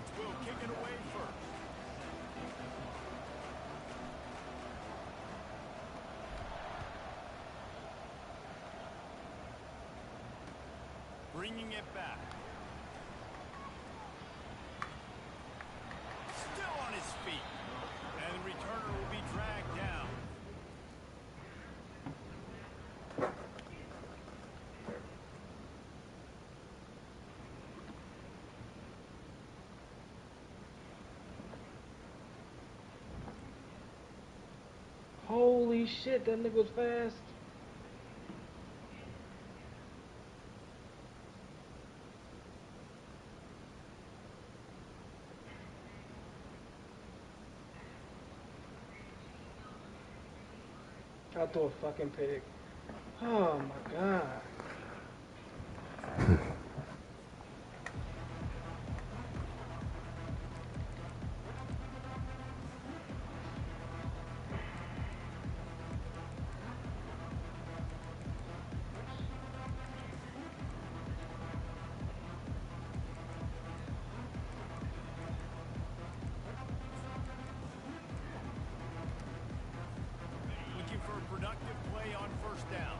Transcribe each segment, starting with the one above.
quarterbacks will kick it away first. Bringing it back. Still on his feet. And the returner will be dragged down. Holy shit, that nigga was fast. I threw a fucking pig. Oh my god. Looking for a productive play on first down.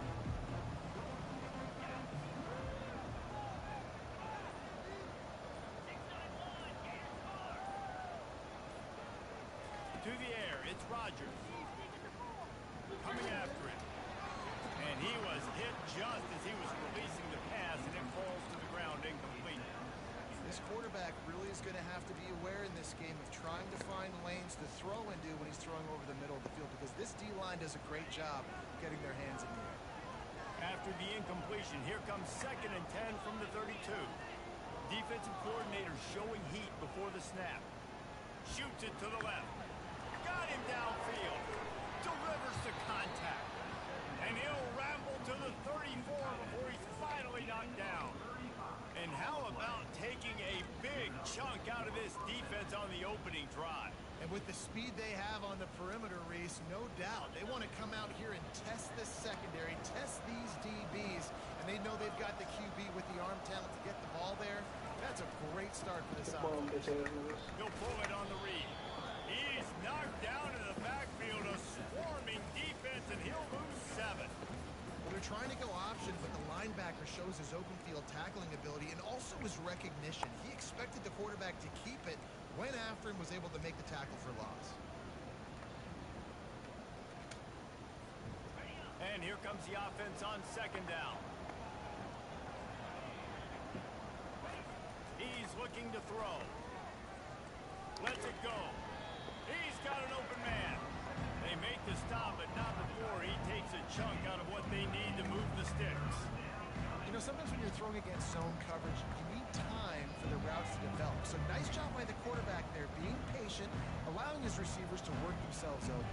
To the air, it's Rodgers. Coming after it. And he was hit just as he was releasing the pass, and it falls to the ground incomplete. This quarterback really is going to have to be aware in this game of trying to find lanes to throw into when he's throwing over the middle of the field, because this D-line does a great job getting their hands in the air. After the incompletion, here comes 2nd and 10 from the 32. Defensive coordinator showing heat before the snap. Shoots it to the left. Got him downfield. Delivers the contact. And he'll ramble to the 34 before he's finally knocked down. And how about taking a big chunk out of this defense on the opening drive? And with the speed they have on the perimeter, Reese, no doubt, they want to come out here and test this secondary, test these DBs, and they know they've got the QB with the arm talent to get the ball there. That's a great start for this offense. He'll pull it on the read. He's knocked down in the backfield, a swarming defense, and he'll lose 7. Well, they're trying to go option, but the linebacker shows his open field tackling ability and also his recognition. He expected the quarterback to keep it, went after him, was able to make the tackle for loss. And here comes the offense on 2nd down. He's looking to throw. Lets it go. He's got an open man. They make the stop, but not before he takes a chunk out of what they need to move the sticks. You know, sometimes when you're throwing against zone coverage, you need time for the routes to develop. So nice job by the quarterback there, being patient, allowing his receivers to work themselves open.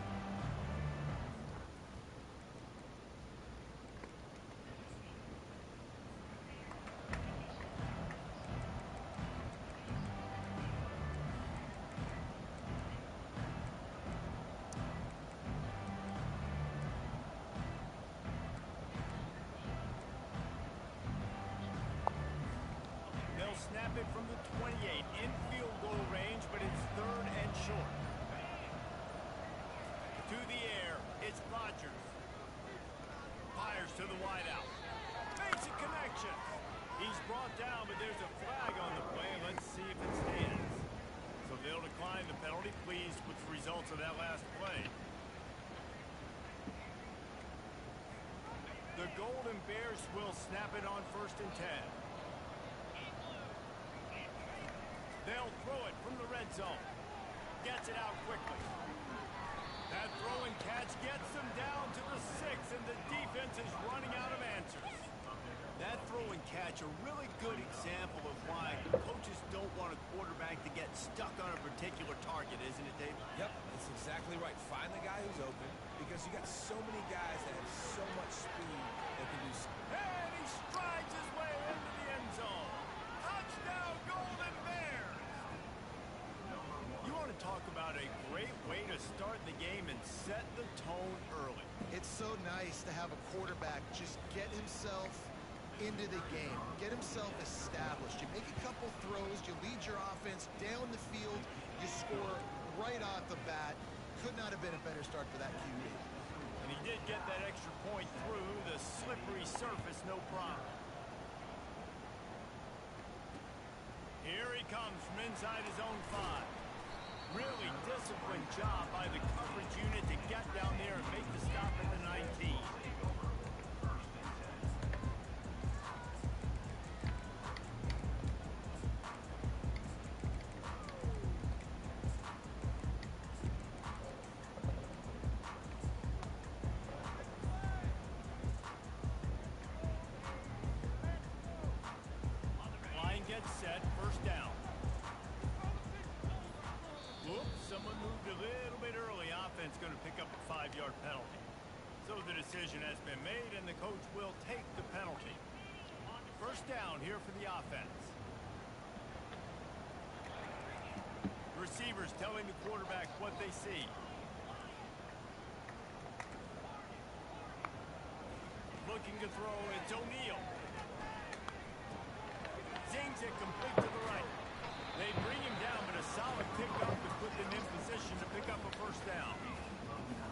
Snap it from the 28 in field goal range, but it's 3rd and short. To the air, it's Rodgers. Fires to the wideout. Makes a connection. He's brought down, but there's a flag on the play. Let's see if it stands. So they'll decline the penalty. Pleased with the results of that last play. The Golden Bears will snap it on 1st and 10. They'll throw it from the red zone. Gets it out quickly. That throw and catch gets them down to the 6, and the defense is running out of answers. That throw and catch, a really good example of why coaches don't want a quarterback to get stuck on a particular target, isn't it, Dave? Yep, that's exactly right. Find the guy who's open, because you got so many guys that have so much speed that can do something. And he strides his way into the end zone. Touchdown, Golden Bears! You want to talk about a great way to start the game and set the tone early. It's so nice to have a quarterback just get himself into the game, get himself established. You make a couple throws, you lead your offense down the field, you score right off the bat. Could not have been a better start for that QB. And he did get that extra point through the slippery surface, no problem. Here he comes from inside his own 5. Really disciplined job by the coverage unit to get down there and make the stop at the 19. Line gets set, first down. Whoops, someone moved a little bit early. Offense going to pick up a 5-yard penalty. So the decision has been made, and the coach will take the penalty. First down here for the offense. Receivers telling the quarterback what they see. Looking to throw, it's O'Neal. Zings it complete to the right. They bring him down, but a solid pickup to put them in position to pick up a first down.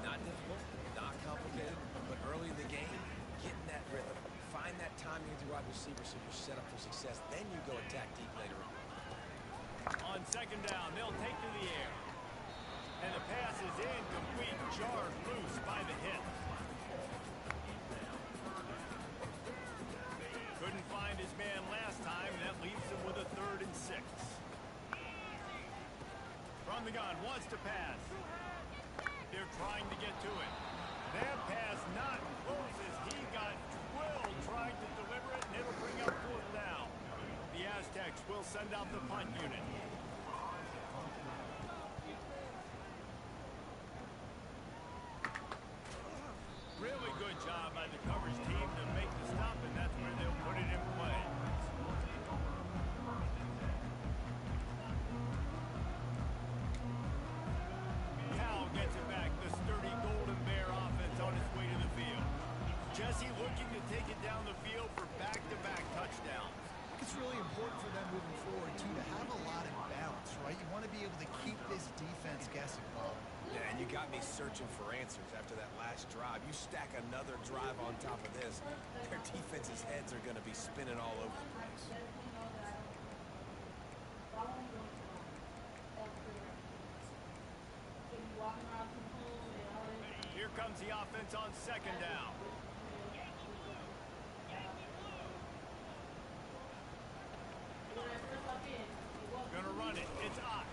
Not difficult, not complicated, but early in the game, getting that rhythm. Find that timing with your wide receiver so you're set up for success. Then you go attack deep later on. On second down, they'll take to the air. And the pass is incomplete, jarred loose by the hit. Couldn't find his man last time, and that leaves him with a 3rd and 6. From the gun, wants to pass. They're trying to get to it. That pass not close as he got drilled trying to deliver it, and it'll bring up 4th down. The Aztecs will send out the punt unit. Really good job by the coverage team to make the stop, and that's where they'll put it in play. Cal gets it back. The sturdy Golden Bear offense on its way to the field. Jesse looking to take it down the field for back-to-back touchdowns. It's really important for them moving forward, too, to have a lot of balance, right? You want to be able to keep this defense guessing, Bob. Yeah, and you got me searching for answers after that last drive. You stack another drive on top of this, their defense's heads are going to be spinning all over the place. Here comes the offense on second down. Gonna run it. It's Ott.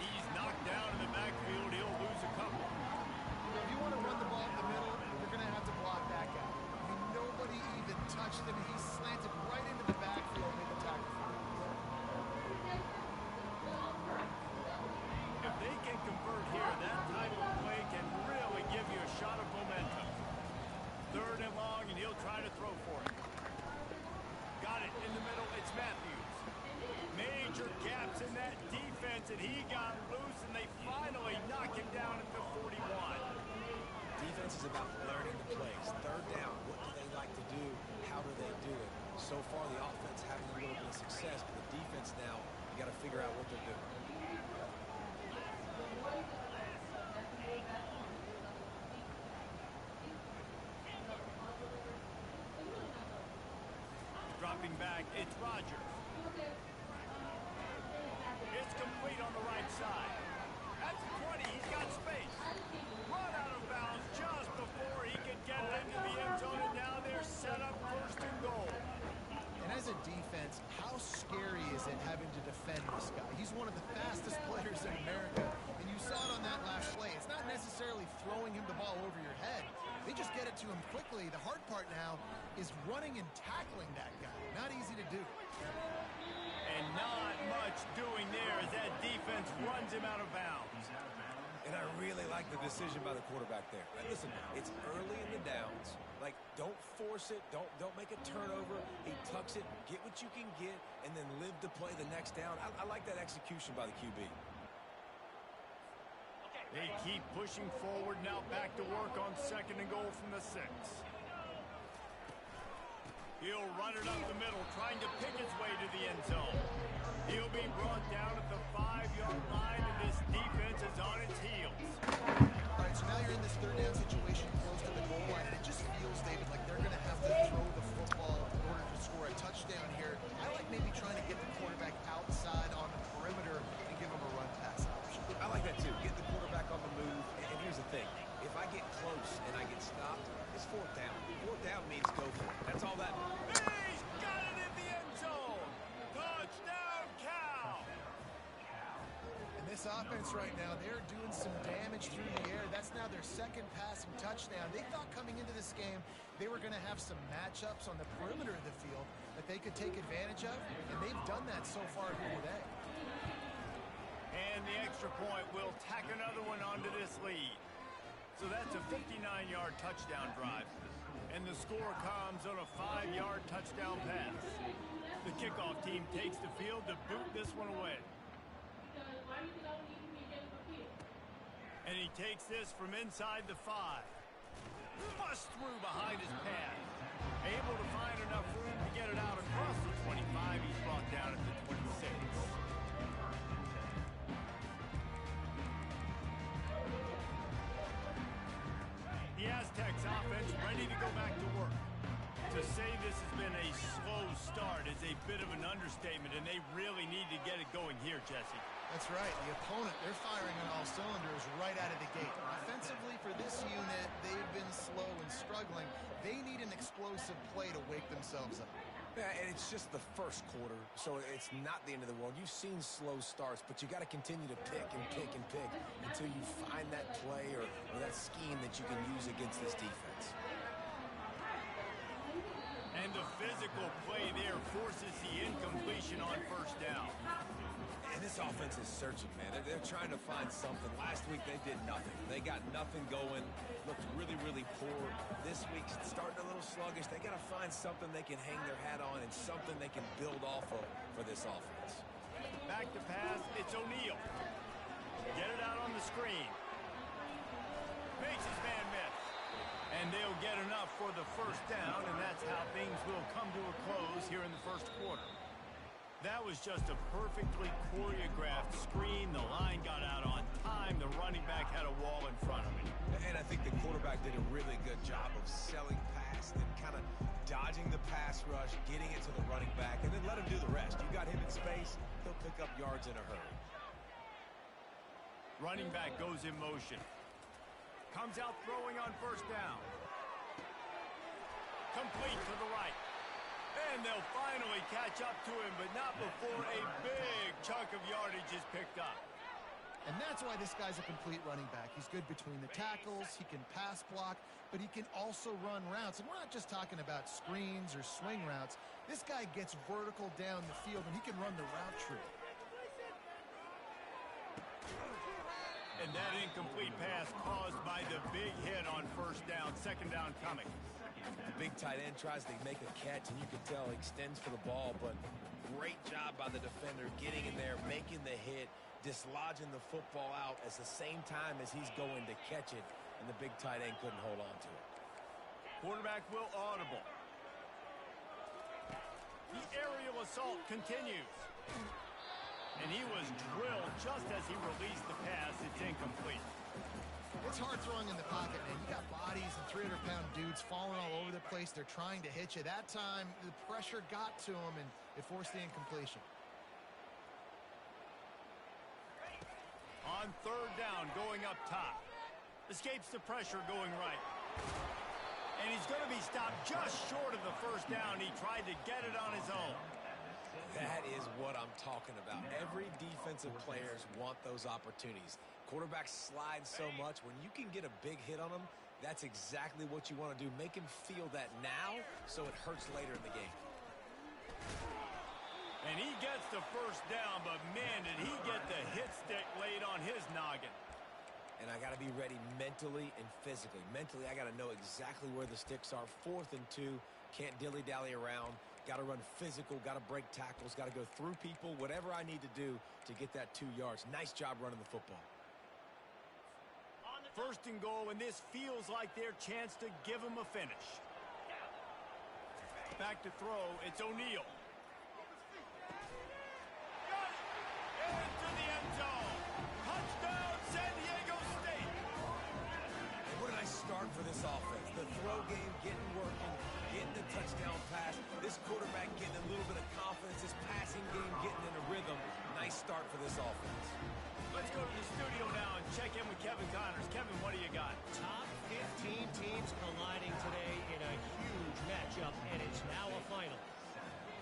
He's knocked down in the backfield. He'll lose a couple. If you want to run the ball up the middle, you're going to have to block that guy. I mean, nobody even touched him. He slanted right into the backfield in the tackle. If they can convert here, that type of play can really give you a shot of momentum. 3rd and long, and he'll try to throw for it. Got it in the middle. It's Matthews. Major gaps in that defense, and he got loose, and they finally knock him down at the 41. Defense is about learning the plays. 3rd down, what do they like to do? How do they do it? So far, the offense having a little bit of success, but the defense now, you got to figure out what they're doing. Dropping back, it's Rogers. It's complete on the right side. At the 20, he's got space. Run out of bounds just before he could get it into the end zone, and now they're set up 1st and goal. And as a defense, how scary is it having to defend this guy? He's one of the fastest players in America, and you saw it on that last play. It's not necessarily throwing him the ball over your head. They just get it to him quickly. The hard part now is running and tackling that guy. Not easy to do. And not much doing there as that defense runs him out of bounds. And I really like the decision by the quarterback there. Listen, it's early in the downs. Like, don't force it. Don't make a turnover. He tucks it, get what you can get, and then live to play the next down. I like that execution by the QB. They keep pushing forward, now back to work on 2nd and goal from the 6. He'll run it up the middle, trying to pick his way to the end zone. He'll be brought down at the 5-yard line, and this defense is on its heels. All right, so now you're in this third down situation close to the goal line, and it just feels, David, like they're going to have to throw the football in order to score a touchdown here. I like maybe trying to get the quarterback outside on the perimeter and give him a run-pass option. I like that too. Get the quarterback on the move. And here's the thing. If I get close and I get stopped, it's fourth down. Fourth down means go for it. That's all that means. He's got it in the end zone. Touchdown, Cal. And this offense right now, they're doing some damage through the air. That's now their second passing touchdown. They thought coming into this game they were going to have some matchups on the perimeter of the field that they could take advantage of, and they've done that so far here today. And the extra point will tack another one onto this lead. So that's a 59-yard touchdown drive. And the score comes on a 5-yard touchdown pass. The kickoff team takes the field to boot this one away. And he takes this from inside the 5. Bust through behind his pad. Able to find enough room to get it out across the 25. He's brought down at the 26. The Aztecs offense ready to go back to work. To say this has been a slow start is a bit of an understatement, and they really need to get it going here, Jesse. That's right. The opponent, they're firing on all cylinders right out of the gate. Offensively for this unit, they've been slow and struggling. They need an explosive play to wake themselves up. Yeah, and it's just the first quarter, so it's not the end of the world. You've seen slow starts, but you got to continue to pick and pick and pick until you find that play or that scheme that you can use against this defense. And the physical play there forces the incompletion on first down. And this offense is searching, man. They're trying to find something. Last week, they did nothing. They got nothing going. Looked really, really poor. This week's starting a little sluggish. They got to find something they can hang their hat on and something they can build off of for this offense. Back to pass. It's O'Neal. Get it out on the screen. Makes his man miss. And they'll get enough for the first down, and that's how things will come to a close here in the first quarter. That was just a perfectly choreographed screen. The line got out on time. The running back had a wall in front of him. And I think the quarterback did a really good job of selling past and kind of dodging the pass rush, getting it to the running back, and then let him do the rest. You got him in space, he'll pick up yards in a hurry. Running back goes in motion. Comes out throwing on first down. Complete to the right. And they'll finally catch up to him, but not before a big chunk of yardage is picked up. And that's why this guy's a complete running back. He's good between the tackles, he can pass block, but he can also run routes. And we're not just talking about screens or swing routes. This guy gets vertical down the field, and he can run the route tree. And that incomplete pass caused by the big hit on first down. Second down coming. The big tight end tries to make a catch, and you can tell he extends for the ball, but great job by the defender getting in there, making the hit, dislodging the football out at the same time as he's going to catch it, and the big tight end couldn't hold on to it. Quarterback will audible. The aerial assault continues. And he was drilled just as he released the pass. It's incomplete. It's hard throwing in the pocket, man. You got bodies and 300-pound dudes falling all over the place. They're trying to hit you. That time, the pressure got to him, and it forced the incompletion. On third down, going up top. Escapes the pressure going right. And he's going to be stopped just short of the first down. He tried to get it on his own. That is what I'm talking about. Every defensive players want those opportunities. Quarterbacks slide so much. When you can get a big hit on them, that's exactly what you want to do. Make him feel that now so it hurts later in the game. And he gets the first down, but man, did he get the hit stick laid on his noggin. And I got to be ready mentally and physically. Mentally, I got to know exactly where the sticks are. 4th and 2. Can't dilly-dally around. Got to run physical. Got to break tackles. Got to go through people. Whatever I need to do to get that 2 yards. Nice job running the football. First and goal, and this feels like their chance to give them a finish. Back to throw. It's O'Neal. Got it. Into the end zone. Touchdown, San Diego State. What a nice start for this offense. The throw game getting working, getting the touchdown pass. This quarterback getting a little bit of confidence. His passing game getting in a rhythm. Nice start for this offense. Let's go to the studio now and check in with Kevin Connors. Kevin, what do you got? Top 15 teams colliding today in a huge matchup, and it's now a final.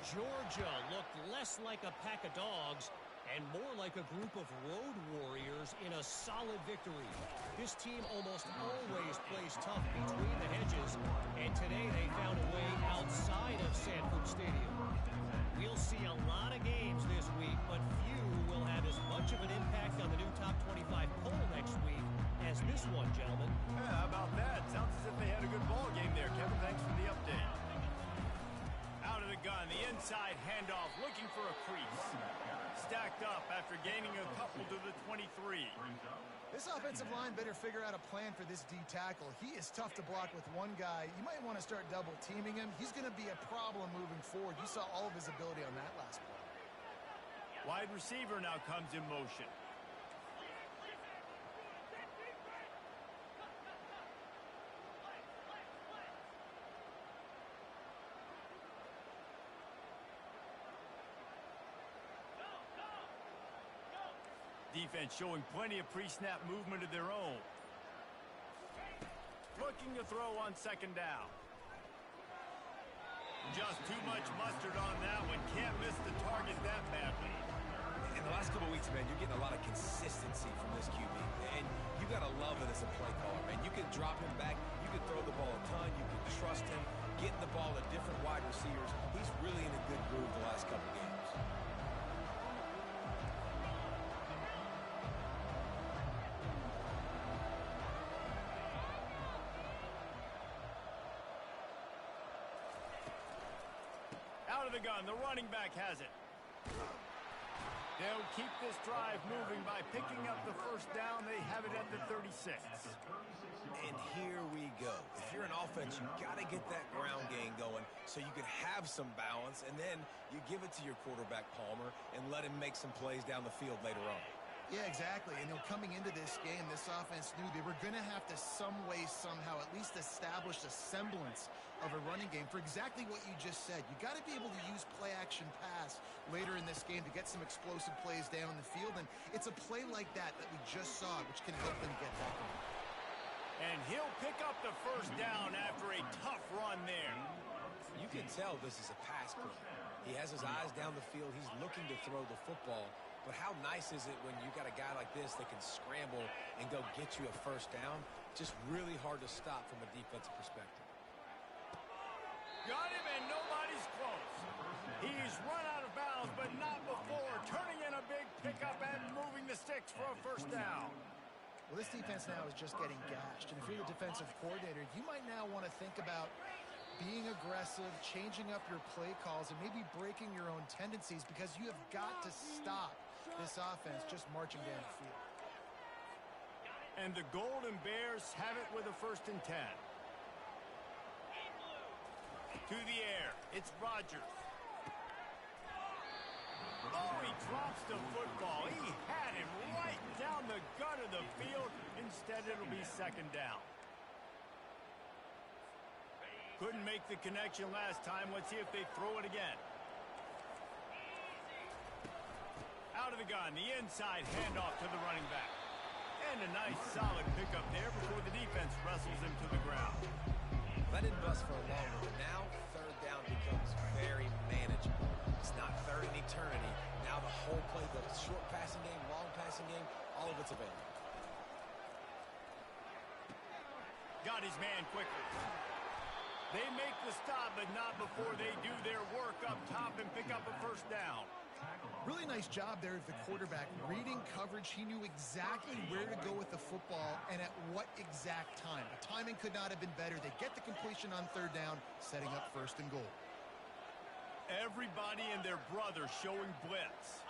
Georgia looked less like a pack of dogs and more like a group of road warriors in a solid victory. This team almost always plays tough between the hedges, and today they found a way outside of Sanford Stadium. We'll see a lot of games this week, but few will have as much of an impact on the new top 25 poll next week as this one, gentlemen. Yeah, how about that? Sounds as if they had a good ball game there. Kevin, thanks for the update. Out of the gun, the inside handoff, looking for a crease. Stacked up after gaining a couple to the 23. This offensive line better figure out a plan for this D tackle. He is tough to block with one guy. You might want to start double teaming him. He's going to be a problem moving forward. You saw all of his ability on that last play. Wide receiver now comes in motion. Defense showing plenty of pre-snap movement of their own. Looking to throw on second down. Just too much mustard on that one. Can't miss the target that badly. In the last couple of weeks, man, you're getting a lot of consistency from this QB. And you got to love it as a play caller, man. You can drop him back. You can throw the ball a ton. You can trust him. Getting the ball to different wide receivers. He's really in a good groove the last couple of games. Out of the gun, the running back has it. They'll keep this drive moving by picking up the first down. They have it at the 36. And here we go. If you're an offense, you got to get that ground game going so you can have some balance, and then you give it to your quarterback, Palmer, and let him make some plays down the field later on. Yeah, exactly. And coming into this game, this offense knew they were going to have to some way, somehow, at least establish a semblance of a running game for exactly what you just said. You got to be able to use play-action pass later in this game to get some explosive plays down the field. And it's a play like that we just saw, which can help them get back on. And he'll pick up the first down after a tough run there. You can tell this is a pass play. He has his eyes down the field. He's looking to throw the football. But how nice is it when you got a guy like this that can scramble and go get you a first down? Just really hard to stop from a defensive perspective. Got him, and nobody's close. He's run out of bounds, but not before. Turning in a big pickup and moving the sticks for a first down. Well, this defense now is just getting gashed. And if you're the defensive coordinator, you might now want to think about being aggressive, changing up your play calls, and maybe breaking your own tendencies, because you have got to stop this offense just marching down the field. And the Golden Bears have it with a 1st and 10. To the air, it's Rodgers. Oh, he drops the football. He had him right down the gut of the field. Instead, it'll be second down. Couldn't make the connection last time. Let's see if they throw it again. Out of the gun, the inside handoff to the running back. And a nice solid pickup there before the defense wrestles him to the ground. That didn't bust for a long one. Now, third down becomes very manageable. It's not third in eternity. Now the whole play, the short passing game, long passing game, all of it's available. Got his man quickly. They make the stop, but not before they do their work up top and pick up a first down. Really nice job there of the quarterback. Reading coverage, he knew exactly where to go with the football and at what exact time. The timing could not have been better. They get the completion on third down, setting up 1st and goal. Everybody and their brother showing blitz.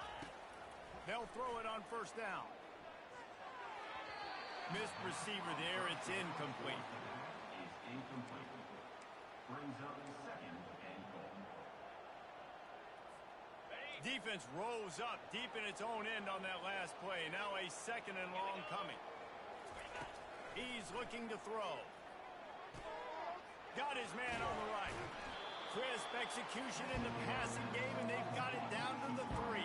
They'll throw it on 1st down. Missed receiver there. It's incomplete. Is incomplete. Brings up 2nd and goal. Defense rose up deep in its own end on that last play. Now a second and long coming. He's looking to throw. Got his man on the right. Crisp execution in the passing game, and they've got it down to the 3.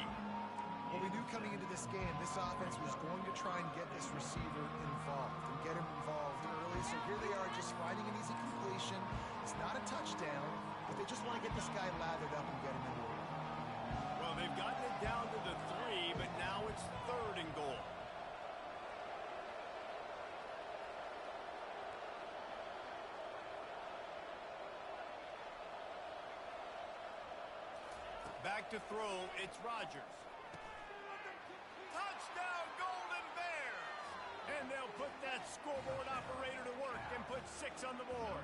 Well, we knew coming into this game, this offense was going to try and get this receiver involved and get him involved early. So here they are just finding an easy completion. It's not a touchdown, but they just want to get this guy lathered up and get him in the lead. Well, they've gotten it down to the 3, but now it's 3rd and goal. Back to throw, it's Rodgers. Touchdown, Golden Bears! And they'll put that scoreboard operator to work and put 6 on the board.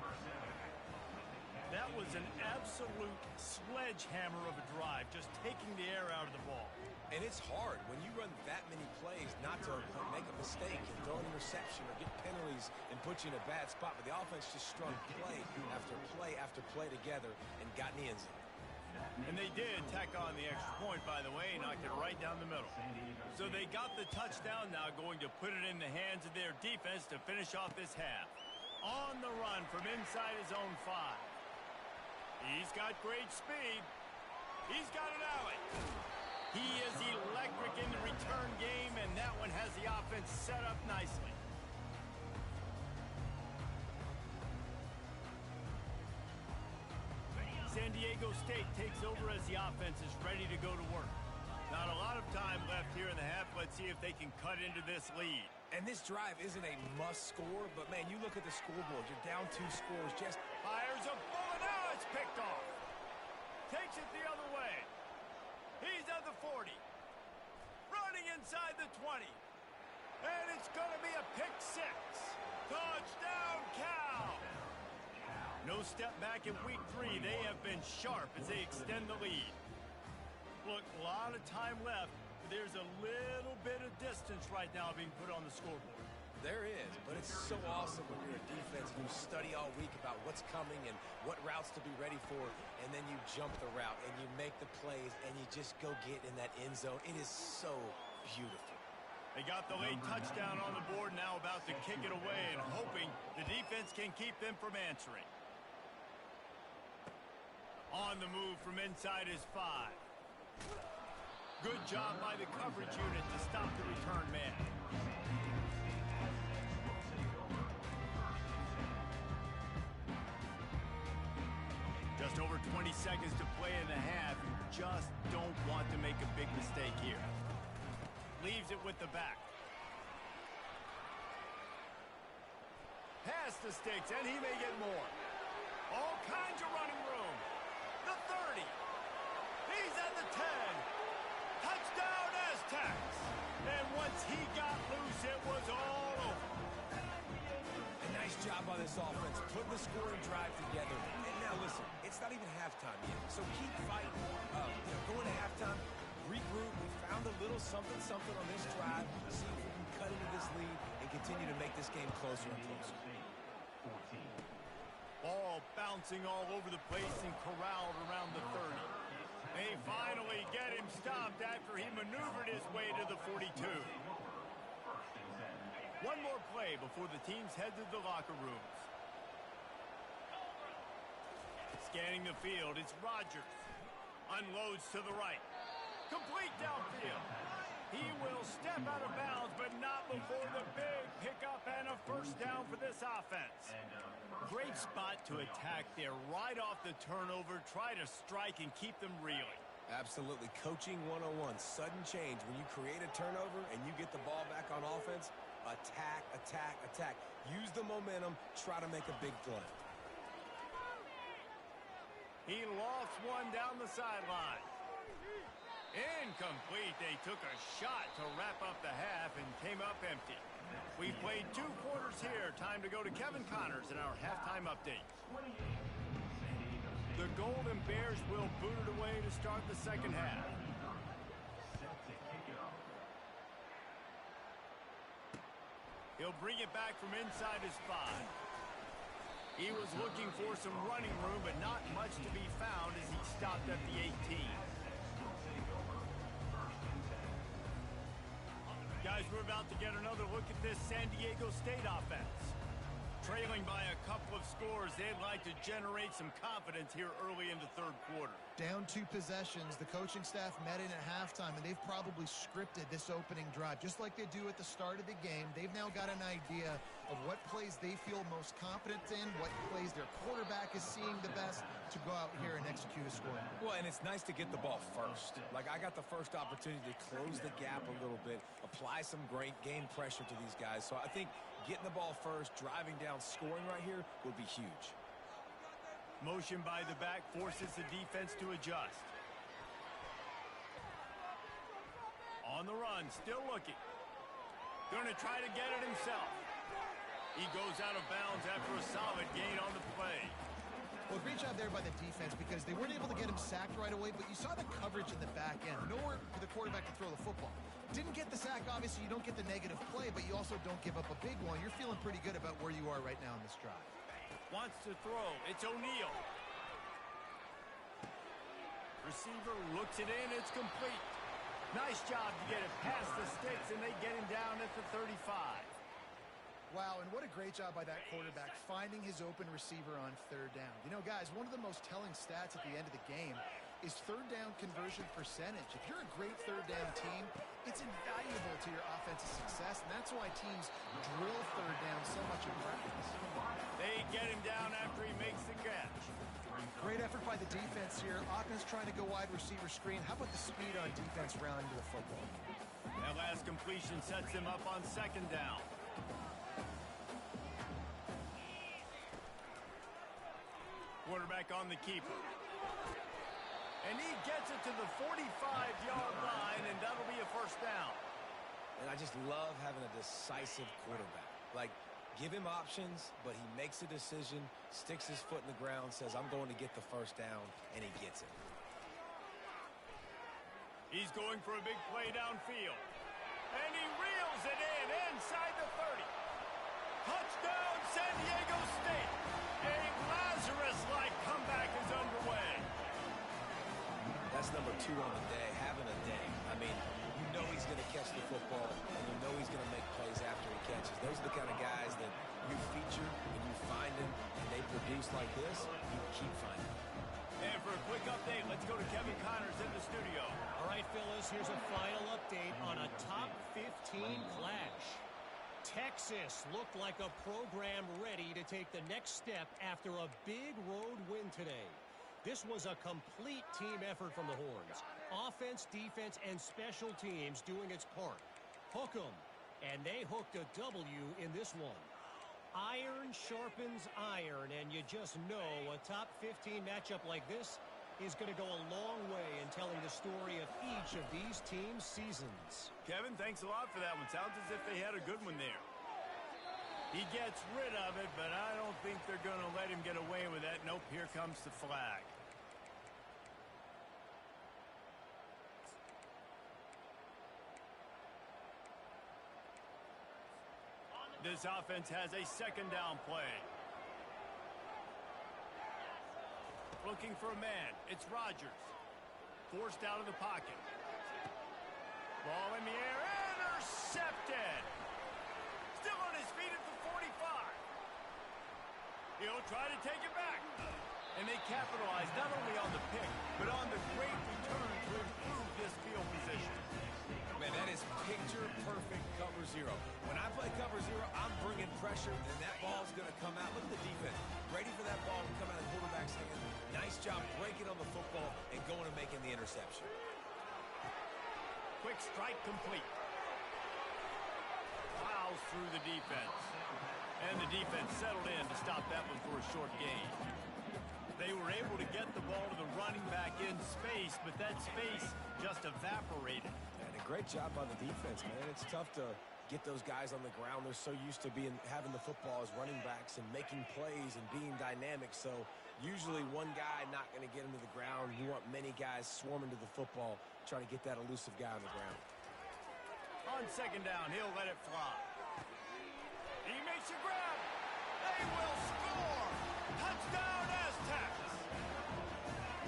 That was an absolute sledgehammer of a drive, just taking the air out of the ball. And it's hard when you run that many plays not to make a mistake and throw an interception or get penalties and put you in a bad spot. But the offense just strung play after play after play together and got in the end zone. And they did tack on the extra point, by the way, knocked it right down the middle. So they got the touchdown, now going to put it in the hands of their defense to finish off this half. On the run from inside his own 5. He's got great speed. He's got an alley. He is electric in the return game, and that one has the offense set up nicely. San Diego State takes over as the offense is ready to go to work. Not a lot of time left here in the half. Let's see if they can cut into this lead. And this drive isn't a must score, but man, you look at the scoreboard, you're down 2 scores. Just fires a bullet. Now it's picked off. Takes it the other way. He's at the 40. Running inside the 20. And it's going to be a pick 6. Touchdown, Cal. No step back in week 3. They have been sharp as they extend the lead. Look, a lot of time left. There's a little bit of distance right now being put on the scoreboard. There is, but it's so awesome when you're a defense and you study all week about what's coming and what routes to be ready for, and then you jump the route and you make the plays and you just go get in that end zone. It is so beautiful. They got the late touchdown on the board, now about to kick it away and hoping the defense can keep them from answering. On the move from inside his 5. Good job by the coverage unit to stop the return man. Just over 20 seconds to play in the half. You just don't want to make a big mistake here. Leaves it with the back. Pass the sticks, and he may get more. All kinds of running room. The 30. He's at the 10. Touchdown, Aztecs. And once he got loose, it was all over. A nice job by this offense, putting the scoring drive together. And now listen, it's not even halftime yet, so keep fighting. Going to halftime, regroup. We found a little something on this drive. See if we can cut into this lead and continue to make this game closer and closer. Ball bouncing all over the place and corralled around the 30. They finally get him stopped after he maneuvered his way to the 42. One more play before the teams head to the locker rooms. Scanning the field, it's Rodgers. Unloads to the right. Complete downfield. He will step out of bounds, but not before the big pickup and a first down for this offense. Great spot to attack there right off the turnover. Try to strike and keep them reeling. Absolutely. Coaching 101. Sudden change. When you create a turnover and you get the ball back on offense, attack, attack, attack. Use the momentum. Try to make a big play. He lofts one down the sideline. Incomplete. They took a shot to wrap up the half and came up empty. We've played 2 quarters here. Time to go to Kevin Connors in our halftime update. The Golden Bears will boot it away to start the second half. He'll bring it back from inside his 5. He was looking for some running room, but not much to be found as he stopped at the 18. Guys, we're about to get another look at this San Diego State offense. Trailing by a couple of scores, they'd like to generate some confidence here early in the third quarter. Down 2 possessions, the coaching staff met in at halftime, and they've probably scripted this opening drive. Just like they do at the start of the game, they've now got an idea of what plays they feel most confident in, what plays their quarterback is seeing the best to go out here and execute a scoring. Well, and it's nice to get the ball first. Like, I got the first opportunity to close the gap a little bit, apply some great game pressure to these guys. So I think getting the ball first, driving down, scoring right here would be huge. Motion by the back forces the defense to adjust. On the run, still looking. Going to try to get it himself. He goes out of bounds after a solid gain on the play. Well, great job there by the defense because they weren't able to get him sacked right away, but you saw the coverage in the back end. Nowhere for the quarterback to throw the football. Didn't get the sack, obviously. You don't get the negative play, but you also don't give up a big one. You're feeling pretty good about where you are right now in this drive. Wants to throw. It's O'Neal. Receiver looks it in. It's complete. Nice job to get it past the sticks, and they get him down at the 35. Wow, and what a great job by that quarterback finding his open receiver on third down. You know, guys, one of the most telling stats at the end of the game is third down conversion percentage. If you're a great third down team, it's invaluable to your offensive success, and that's why teams drill third down so much in practice. They get him down after he makes the catch. Great effort by the defense here. Offense trying to go wide receiver screen. How about the speed on defense rallying to the football? That last completion sets him up on second down. Quarterback on the keeper. And he gets it to the 45-yard line, and that'll be a first down. And I just love having a decisive quarterback. Like, give him options, but he makes a decision, sticks his foot in the ground, says, I'm going to get the first down, and he gets it. He's going for a big play downfield. And he reels it in inside the 30. Touchdown, San Diego State. A Lazarus-like comeback is underway. That's number 2 on the day, having a day. I mean, you know he's going to catch the football, and you know he's going to make plays after he catches. Those are the kind of guys that you feature and you find them, and they produce like this, you keep finding them. And for a quick update, let's go to Kevin Connors in the studio. All right, Phyllis, here's a final update on a top 15 clash. Texas looked like a program ready to take the next step after a big road win today. This was a complete team effort from the Horns. Offense, defense, and special teams doing its part. Hook 'em. And they hooked a W in this one. Iron sharpens iron, and you just know a top 15 matchup like this is going to go a long way in telling the story of each of these teams' seasons. Kevin, thanks a lot for that one. Sounds as if they had a good one there. He gets rid of it, but I don't think they're going to let him get away with that. Nope, here comes the flag. This offense has a second down play. Looking for a man. It's Rodgers. Forced out of the pocket. Ball in the air. Intercepted. Still on his feet at the 45. He'll try to take it back. And they capitalize not only on the pick, but on the great return to improve this field position. Man, that is picture-perfect cover zero. When I play cover zero, I'm bringing pressure, and that ball's going to come out. Look at the defense. Ready for that ball to come out of the quarterback's hand. Nice job breaking on the football and going and making the interception. Quick strike complete. Plows through the defense. And the defense settled in to stop that one for a short gain. They were able to get the ball to the running back in space, but that space just evaporated. And a great job by the defense, man. It's tough to get those guys on the ground. They're so used to having the football as running backs and making plays and being dynamic. So usually one guy not going to get him to the ground. You want many guys swarming to the football, trying to get that elusive guy on the ground. On second down, he'll let it fly. He makes a grab. They will score. Touchdown, Aztecs.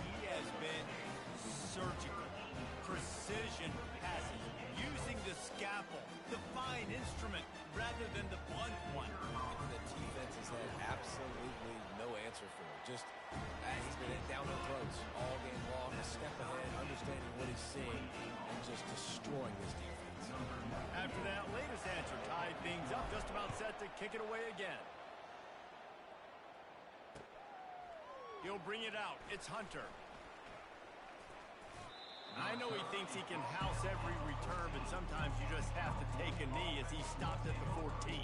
He has been surgical, precision. precision passes, using the scalpel, the fine instrument, rather than the blunt one. The defense has had absolutely no answer for it. Just, he's been down their throats all game long, a step ahead, understanding what he's seeing, and just destroying this defense. After that latest answer tied things up, just about set to kick it away again. He'll bring it out. It's Hunter. I know he thinks he can house every return, but sometimes you just have to take a knee as he stopped at the 14.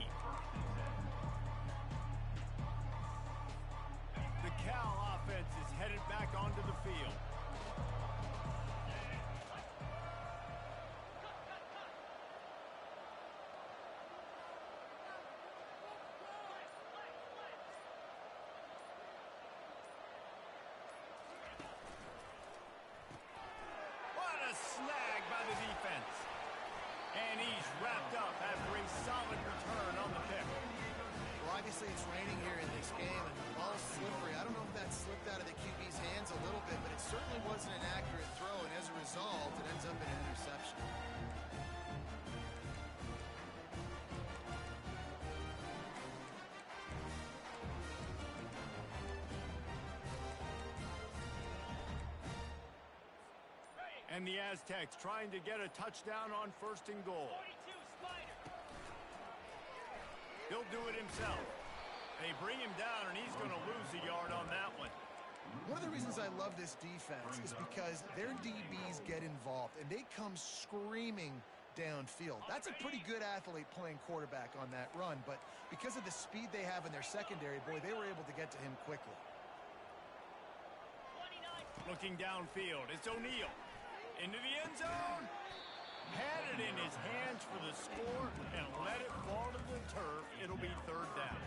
The Cal offense is headed back onto the field. Snag by the defense. And he's wrapped up after a solid return on the pick. Well, obviously it's raining here in this game, and the ball's slippery. I don't know if that slipped out of the QB's hands a little bit, but it certainly wasn't an accurate throw, and as a result, it ends up in an interception. And the Aztecs trying to get a touchdown on 1st and goal. He'll do it himself. They bring him down, and he's going to lose a yard on that one. One of the reasons I love this defense is because their DBs get involved, and they come screaming downfield. That's a pretty good athlete playing quarterback on that run, but because of the speed they have in their secondary, boy, they were able to get to him quickly. Looking downfield, it's O'Neal. Into the end zone. Had it in his hands for the score and let it fall to the turf. It'll be 3rd down.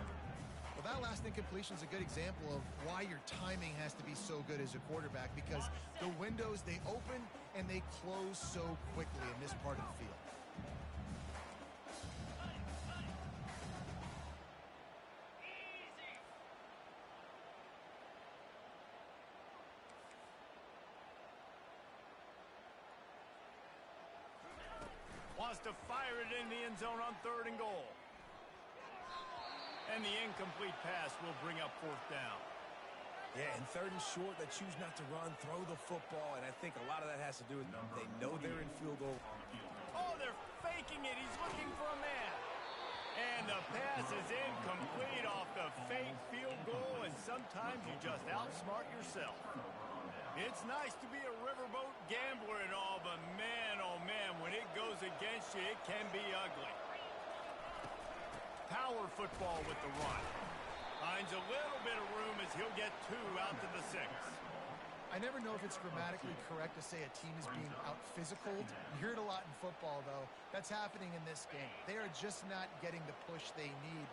Well, that last incompletion is a good example of why your timing has to be so good as a quarterback, because the windows, they open and they close so quickly in this part of the field. Wants to fire it in the end zone on 3rd and goal. And the incomplete pass will bring up 4th down. Yeah, and 3rd and short, they choose not to run, throw the football, and I think a lot of that has to do with they know they're in field goal. Oh, they're faking it. He's looking for a man. And the pass is incomplete off the fake field goal, and sometimes you just outsmart yourself. It's nice to be a riverboat gambler and all, but man, oh man, when it goes against you, it can be ugly. Power football with the run. Finds a little bit of room as he'll get 2 out to the 6. I never know if it's grammatically correct to say a team is being out-physicaled. You hear it a lot in football, though. That's happening in this game. They are just not getting the push they need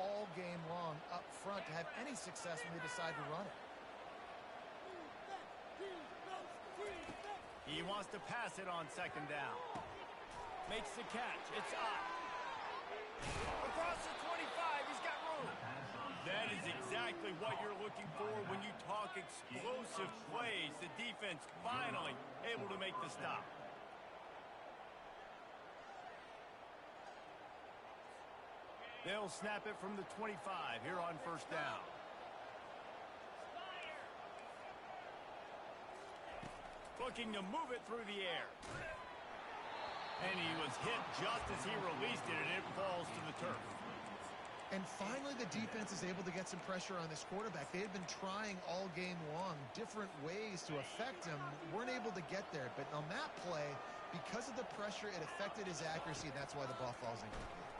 all game long up front to have any success when they decide to run it. He wants to pass it on 2nd down. Makes the catch. It's up. Across the 25. He's got room. That is exactly what you're looking for when you talk explosive plays. The defense finally able to make the stop. They'll snap it from the 25 here on 1st down. Looking to move it through the air. And he was hit just as he released it, and it falls to the turf. And finally, the defense is able to get some pressure on this quarterback. They had been trying all game long different ways to affect him. Weren't able to get there. But on that play, because of the pressure, it affected his accuracy, and that's why the ball falls incomplete.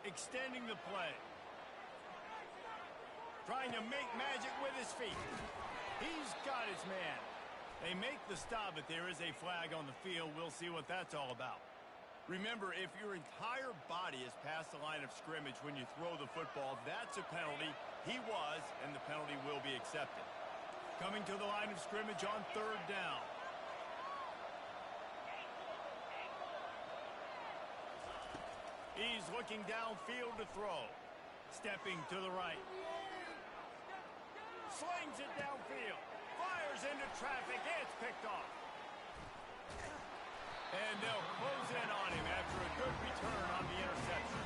Extending the play. Trying to make magic with his feet. He's got his man. They make the stop, but there is a flag on the field. We'll see what that's all about. Remember, if your entire body is past the line of scrimmage when you throw the football, that's a penalty. He was, and the penalty will be accepted. Coming to the line of scrimmage on 3rd down. He's looking downfield to throw. Stepping to the right. Slings it downfield. Fires into traffic. It's picked off. And they'll close in on him after a good return on the interception.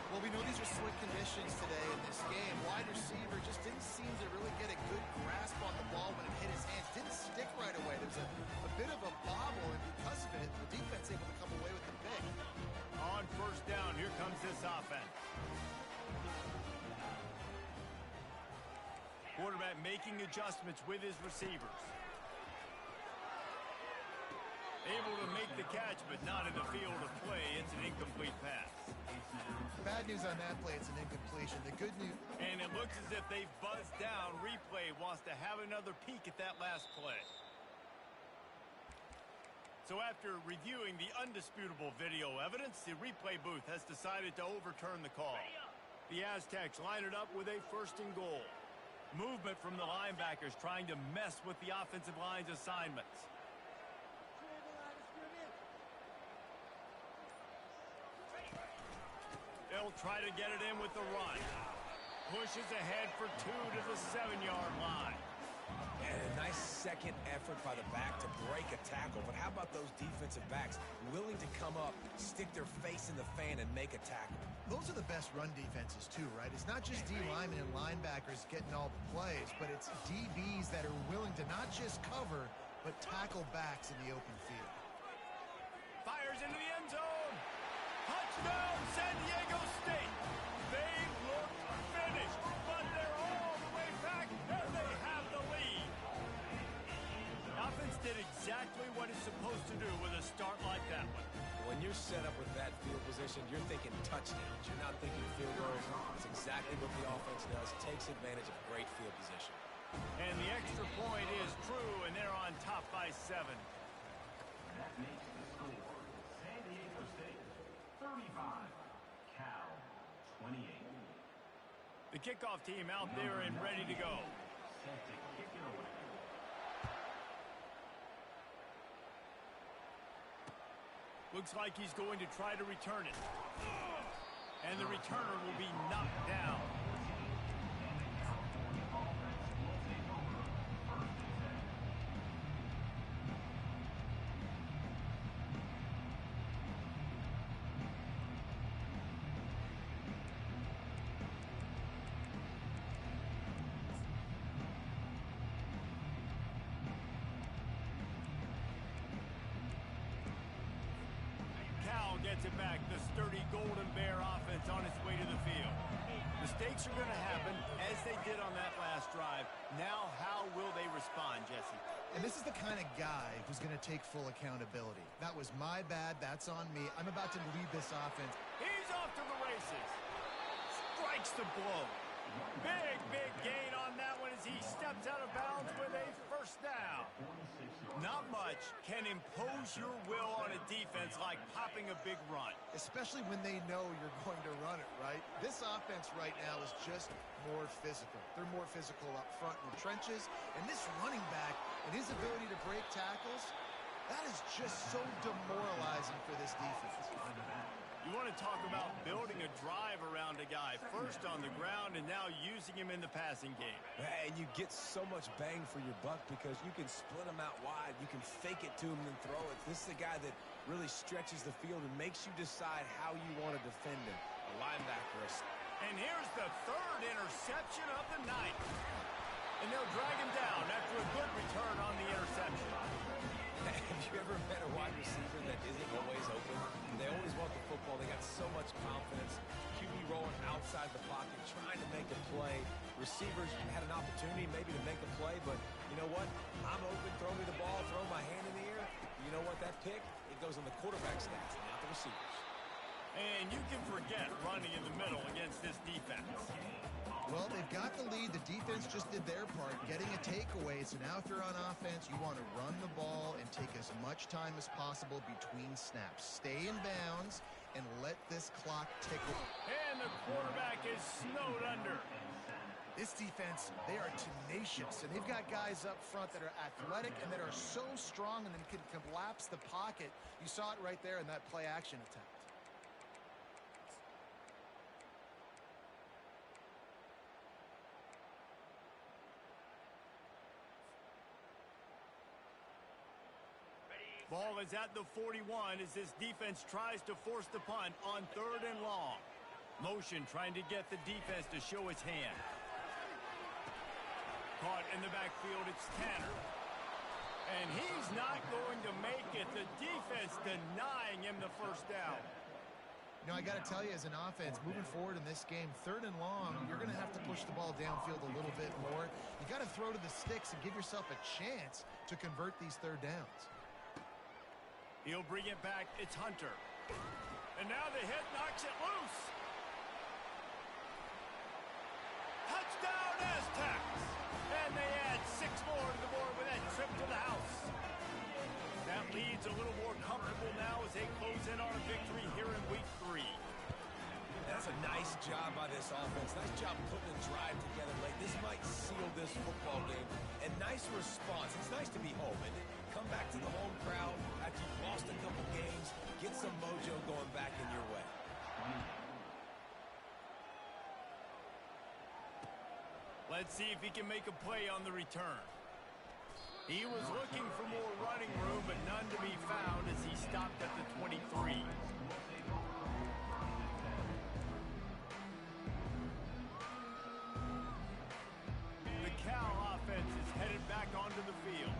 Well, we know these are slick conditions today in this game. Wide receiver just didn't seem to really get a good grasp on the ball when it hit his hands. Didn't stick right away. There was a bit of a bobble, and because of it, the defense able to come away with the pick. On first down, here comes this offense. Quarterback making adjustments with his receivers. Able to make the catch, but not in the field of play. It's an incomplete pass. Bad news on that play, it's an incompletion. The good news... And it looks as if they've buzzed down. Replay wants to have another peek at that last play. So after reviewing the undisputable video evidence, the replay booth has decided to overturn the call. The Aztecs line it up with a first and goal. Movement from the linebackers trying to mess with the offensive line's assignments. They'll try to get it in with the run. Pushes ahead for 2 to the 7-yard line. And a nice second effort by the back to break a tackle. But how about those defensive backs willing to come up, stick their face in the fan, and make a tackle? Those are the best run defenses, too, right? It's not just D linemen and linebackers getting all the plays, but it's DBs that are willing to not just cover, but tackle backs in the open field. Fires into the end zone. Touchdown, San Diego State. They look finished, but they're all the way back, and they have the lead. Offense did exactly what it's supposed to do with a start like that one. When you're set up with that field position, you're thinking touchdowns. You're not thinking field goals. It's exactly what the offense does. Takes advantage of great field position. And the extra point is true, and they're on top by 7. That makes the score San Diego State 35, Cal 28. The kickoff team out there and ready to go. Set to kick it away. Looks like he's going to try to return it. And the returner will be knocked down. Gets it back. The sturdy Golden Bear offense on its way to the field. Mistakes are going to happen, as they did on that last drive. Now, how will they respond, Jesse? And this is the kind of guy who's going to take full accountability. That was my bad. That's on me. I'm about to lead this offense. He's off to the races. Strikes the blow. Big gain on that one as he steps out of bounds with a first down. Not much can impose your will on a defense like popping a big run. Especially when they know you're going to run it, right? This offense right now is just more physical. They're more physical up front in the trenches. And this running back and his ability to break tackles, that is just so demoralizing for this defense. You want to talk about building a drive around a guy, first on the ground and now using him in the passing game. And you get so much bang for your buck because you can split him out wide. You can fake it to him and throw it. This is a guy that really stretches the field and makes you decide how you want to defend him. A linebacker. And here's the third interception of the night. And they'll drag him down after a good return on the interception. Have you ever met a wide receiver that isn't always open? They always want the football. They got so much confidence. QB rolling outside the pocket, trying to make a play. Receivers had an opportunity maybe to make a play, but you know what? I'm open, throw me the ball, throw my hand in the air. You know what? That pick, it goes on the quarterback stats, not the receivers. And you can forget running in the middle against this defense. Well, they've got the lead. The defense just did their part, getting a takeaway. So now if you're on offense, you want to run the ball and take as much time as possible between snaps. Stay in bounds and let this clock tick. And the quarterback is snowed under. This defense, they are tenacious, and they've got guys up front that are athletic and that are so strong and then can collapse the pocket. You saw it right there in that play action attempt. Ball is at the 41 as this defense tries to force the punt on 3rd and long. Motion trying to get the defense to show his hand. Caught in the backfield, it's Tanner. And he's not going to make it. The defense denying him the first down. You know, I got to tell you, as an offense, moving forward in this game, 3rd and long, you're going to have to push the ball downfield a little bit more. You got to throw to the sticks and give yourself a chance to convert these 3rd downs. He'll bring it back. It's Hunter. And now the hit knocks it loose. Touchdown, Aztecs! And they add 6 more to the board with that trip to the house. That lead's a little more comfortable now as they close in on a victory here in week 3. That's a nice job by this offense. Nice job putting a drive together late. This might seal this football game. And nice response. It's nice to be home, isn't it? Come back to the home crowd after you've lost a couple games. Get some mojo going back in your way. Let's see if he can make a play on the return. He was looking for more running room, but none to be found as he stopped at the 23. The Cal offense is headed back onto the field.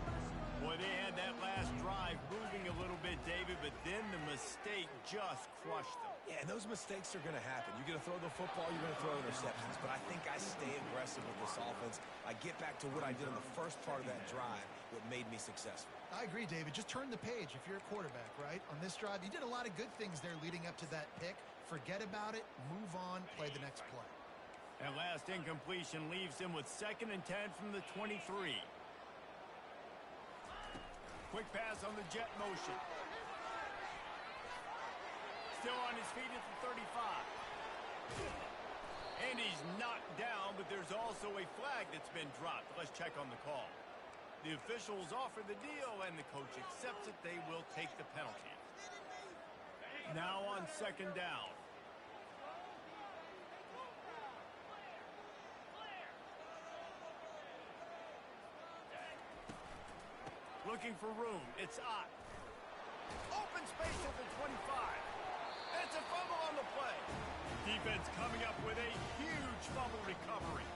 Boy, they had that last drive moving a little bit, David, but then the mistake just crushed them. Yeah, and those mistakes are going to happen. You're going to throw the football, you're going to throw interceptions. But I think I stay aggressive with this offense. I get back to what I did in the first part of that drive, what made me successful. I agree, David. Just turn the page if you're a quarterback, right? On this drive, you did a lot of good things there leading up to that pick. Forget about it, move on, play the next play. That last incompletion leaves him with 2nd and 10 from the 23. Quick pass on the jet motion. Still on his feet at the 35. And he's knocked down, but there's also a flag that's been dropped. Let's check on the call. The officials offer the deal, and the coach accepts it. They will take the penalty. Now on 2nd down. Looking for room. It's Ott. Open space at the 25. It's a fumble on the play. Defense coming up with a huge fumble recovery.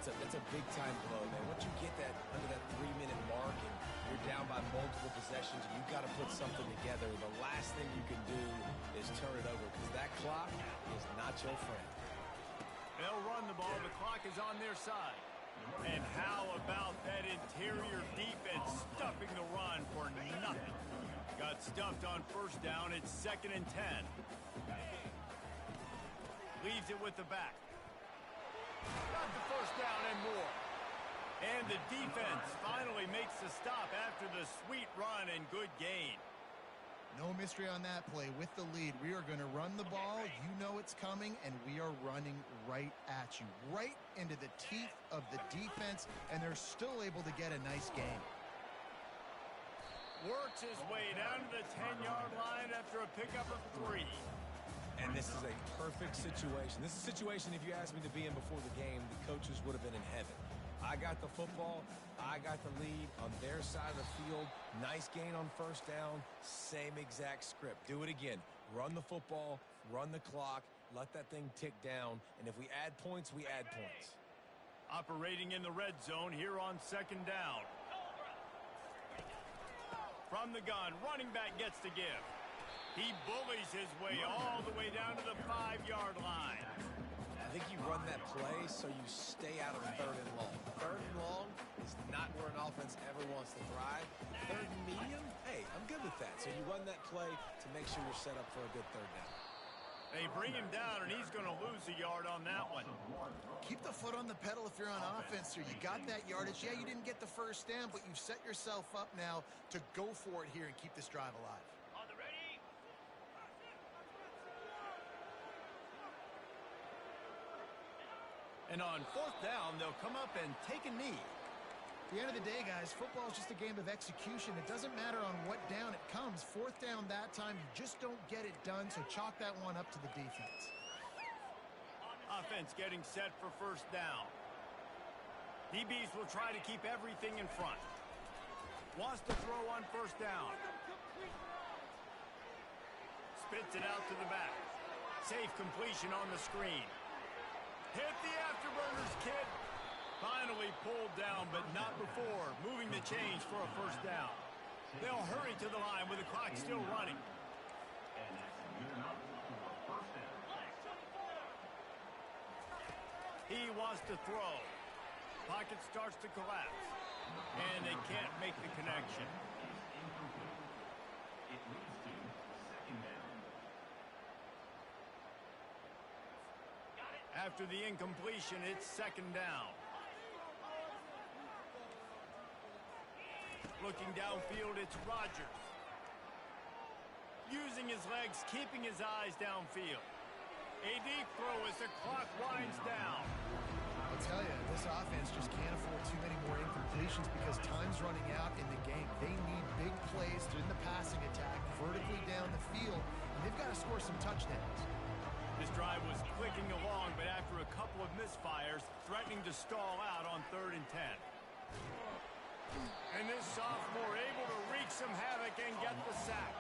That's a big-time blow, man. Once you get that under that 3-minute mark and you're down by multiple possessions, you've got to put something together. The last thing you can do is turn it over because that clock is not your friend. They'll run the ball. The clock is on their side. And how about that interior defense stuffing the run for nothing? Got stuffed on 1st down. It's 2nd and 10. Leaves it with the back. Got the 1st down and more. And the defense finally makes the stop after the sweet run and good gain. No mystery on that play. With the lead, we are going to run the ball. You know it's coming, and we are running right at you. Right into the teeth of the defense, and they're still able to get a nice gain. Works his way down to the 10-yard line after a pickup of 3. And this is a perfect situation. This is a situation, if you asked me to be in before the game, the coaches would have been in heaven. I got the football. I got the lead on their side of the field. Nice gain on 1st down. Same exact script. Do it again. Run the football. Run the clock. Let that thing tick down. And if we add points, we add points. Operating in the red zone here on 2nd down. From the gun, running back gets to give. He bullies his way all the way down to the 5-yard line. I think you run that play so you stay out of 3rd and long. 3rd and long is not where an offense ever wants to thrive. 3rd and medium, hey, I'm good with that. So you run that play to make sure you're set up for a good 3rd down. They bring him down, and he's going to lose a yard on that one. Keep the foot on the pedal if you're on offense here. You got that yardage. Yeah, you didn't get the 1st down, but you've set yourself up now to go for it here and keep this drive alive. On the ready? And on 4th down, they'll come up and take a knee. At the end of the day, guys, football is just a game of execution. It doesn't matter on what down it comes. 4th down that time, you just don't get it done, so chalk that one up to the defense. Offense getting set for 1st down. DBs will try to keep everything in front. Wants to throw on first down. Spits it out to the back. Safe completion on the screen. Hit the afterburners, kid. Finally pulled down, but not before moving the chains for a first down. They'll hurry to the line with the clock still running. And that's good enough for a first down. He wants to throw. Pocket starts to collapse. And they can't make the connection. It leads to second down. After the incompletion, it's second down. Looking downfield, it's Rodgers. Using his legs, keeping his eyes downfield. A deep throw as the clock winds down. I'll tell you, this offense just can't afford too many more incompletions because time's running out in the game. They need big plays in the passing attack, vertically down the field, and they've got to score some touchdowns. This drive was clicking along, but after a couple of misfires, threatening to stall out on 3rd and 10. And this sophomore able to wreak some havoc and get the sack.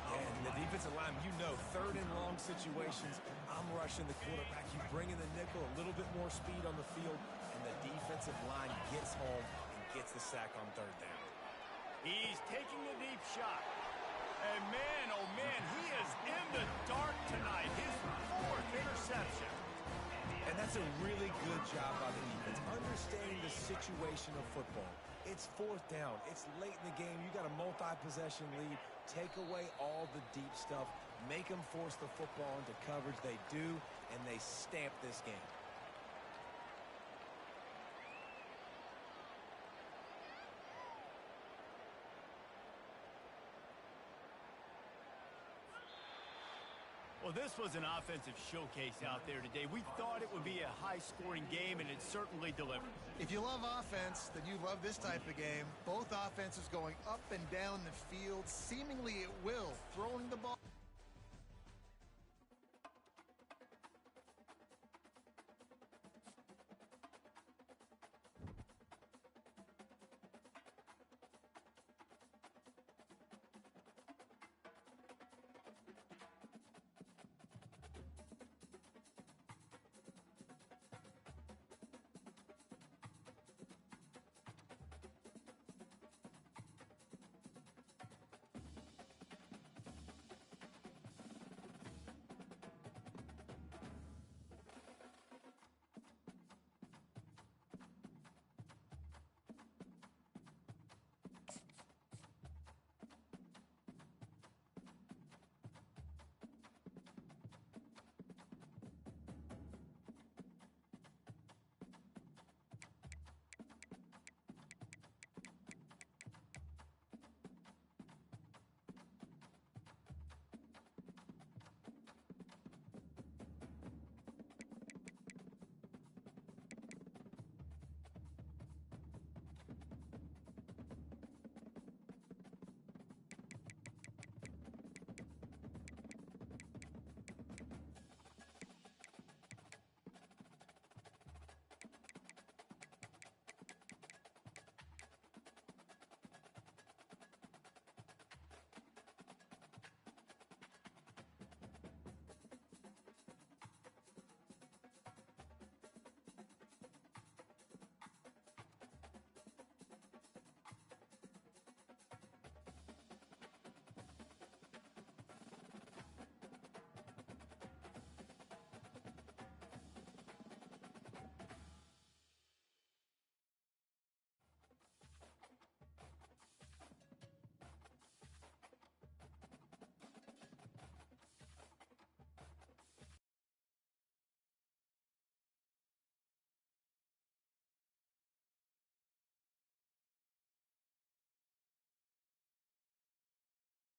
And the defensive line, you know, 3rd and long situations, I'm rushing the quarterback. You bring in the nickel, a little bit more speed on the field, and the defensive line gets home and gets the sack on 3rd down. He's taking a deep shot. And man, oh man, he is in the dark tonight. His 4th interception. And that's a really good job by the defense, understanding the situation of football. It's 4th down. It's late in the game. You got a multi-possession lead. Take away all the deep stuff. Make them force the football into coverage. They do, and they stamp this game. Well, this was an offensive showcase out there today. We thought it would be a high-scoring game, and it certainly delivered. If you love offense, then you love this type of game. Both offenses going up and down the field, seemingly at will, throwing the ball.